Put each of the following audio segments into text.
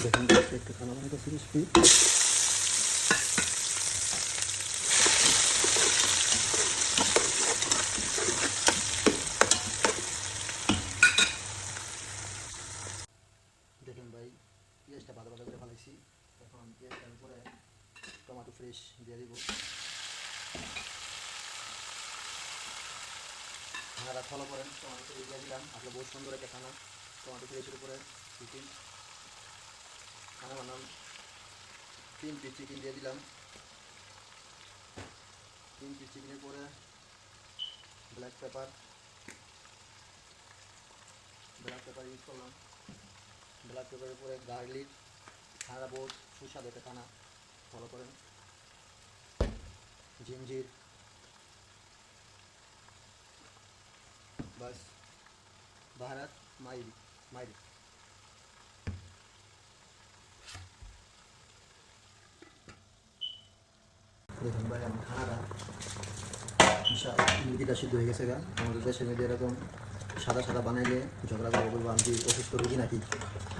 দেখুন একটা খানা বানাইতেছি রেসিপি। দেখুন ভাই, পেঁয়াজটা ভালো ভালো করে ফেলাইছি। এখন পেঁয়াজটার উপরে টমেটো ফ্রেশ দিয়ে দিব। খানাটা ফলো করেন, টমেটো ফ্রেশ দিয়ে দিলাম। আসলে বহুত সুন্দর একটা খানা। টমেটো ফ্রেশের উপরে চিকেন খানা বানাম 3 পিস চিকেন দিয়ে দিলাম। 3 পিস চিকেনের পরে ব্ল্যাক পেপার ইউজ করলাম। ব্ল্যাক পেপারের উপরে গার্লিক। খানাটা বহুত সুস্বাদু একটা খানা, ফলো করেন। জিঞ্জির, বাস বাহারাত মাইরি মাইরি। দেখুন ভাই, আমার খানাটা মুরগিটা সিদ্ধ হয়ে গেছে। আমাদের দেশের মধ্যে এরকম সাদা সাদা বানাইলে ঝগড়া করে বলবো আমি কি অসুস্থ রোগী নাকি,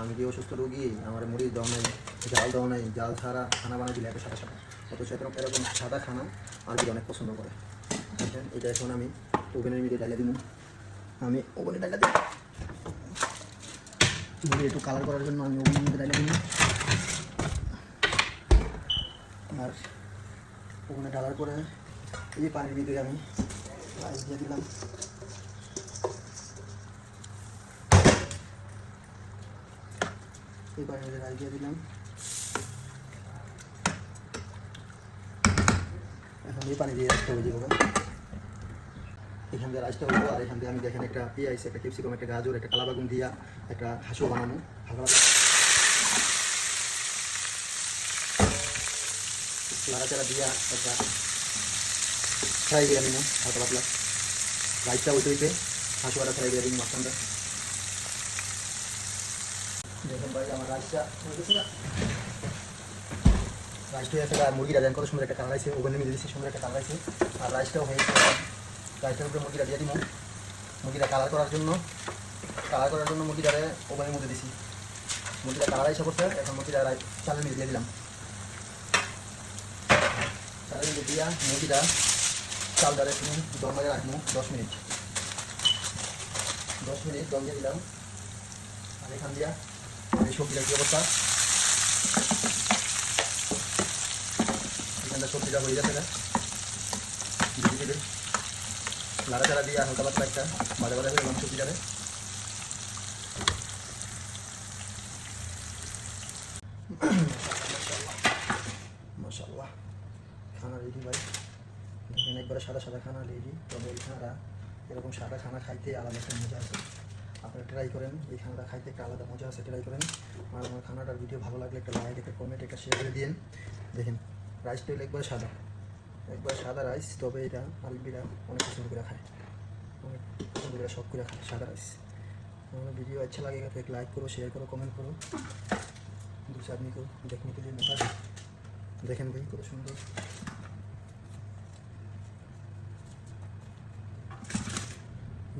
আমি কি অসুস্থ রোগী, আমার মুড়ির দেওয়া নেই, জাল দেওয়া নেই, জাল ছাড়া খানা বানাই দিলে এত সাদা সাদা। অথচ এরকম সাদা খানা আর কি অনেক পছন্দ করে। দেখেন এটা এখন আমি ওভেনের মধ্যে ডালিয়ে দিব। আমি ওভেনে ডালিয়ে দিই মুড়ি একটু কালার করার জন্য। আমি ওভেনের মধ্যে ডালিয়ে দিই। আর ওভেনে ডালার পরে এই পানির ভিতরে আমি রাইস দিয়ে দিলাম। এই পানির ভিতরে রাইস দিয়ে দিলাম। এখন এই পানি দিয়ে রাইসটা হয়ে যাবো। এখান দিয়ে রাইসটা হবো। আর এখান দিয়ে আমি দেখেন একটা পেঁয়াজ, একটা ক্যাপসিকাম, একটা গাজর, একটা কালা বেগুন দিয়া একটা হাঁসও বানানো হালকা নাড়াচাড়া দিয়া একটা ফ্রাই করে নিলাম হালকা পাতলা। রাইসটা হইতে হইতে হাঁসুয়াটা ফ্রাই করে দিন মাঝখানটা। দেখুন ভাই, আমার রাইসটা হয়ে গেছে না। রাইসটা হয়ে গেছে। মুরগিটা দেন কত সুন্দর একটা কালার আছে। ওভেনে মিলে দিচ্ছি, সুন্দর একটা কালার আছে। আর রাইসটাও হয়ে গেছে। রাইসটার উপরে মুরগিটা দিয়ে দিব। মুরগিটা কালার করার জন্য মুরগিটারে ওভেনের মধ্যে দিছি। মুরগিটা কালার এসে করছে। এখন মুরগিটা চালের মধ্যে দিয়ে দিলাম। চালের মধ্যে দিয়া মুরগিটা চালটারে একটু দম দিয়ে রাখবো 10 মিনিট। 10 মিনিট দম দিয়ে দিলাম। আর এখান দিয়া এই সবজিটার কী অবস্থা, এখানটা সবজিটা হয়ে যাচ্ছে না। নাড়াচাড়া দিয়ে হালকা পাতলা একটা ভাজা ভাজা করে সবজিটারে। মাশাআল্লাহ, খানা রেডি ভাই। দেখেন একবারে সাদা সাদা খানা রেডি। তবে এই খানাটা এরকম সাদা খানা খাইতে আলাদা একটা মজা আছে। আপনারা ট্রাই করেন, এই খানাটা খাইতে একটা আলাদা মজা আছে, ট্রাই করেন। আর আমার খানাটার ভিডিও ভালো লাগলে একটা লাইক, একটা কমেন্ট, একটা শেয়ার করে দিন। দেখেন রাইসটা হলো একবারে সাদা রাইস। তবে এটা আরবিরা অনেক পছন্দ করে খায়, অনেক পছন্দ করে শখ করে খায় সাদা রাইস। আমার ভিডিও अच्छा लगेगा तो एक लाइक करो, शेयर करो, कमेंट करो। दूसरे आदमी को देखने के लिए मौका दो। देखें भाई कत सुंदर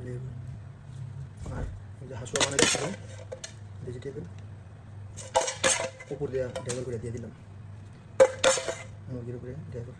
লেবু। আর এই যে হাঁসুয়া বানাই দিচ্ছিল ভেজিটেবল উপর দিয়ে ডেকোর করে দিয়ে দিলাম, মুরগির উপরে ডেকোর।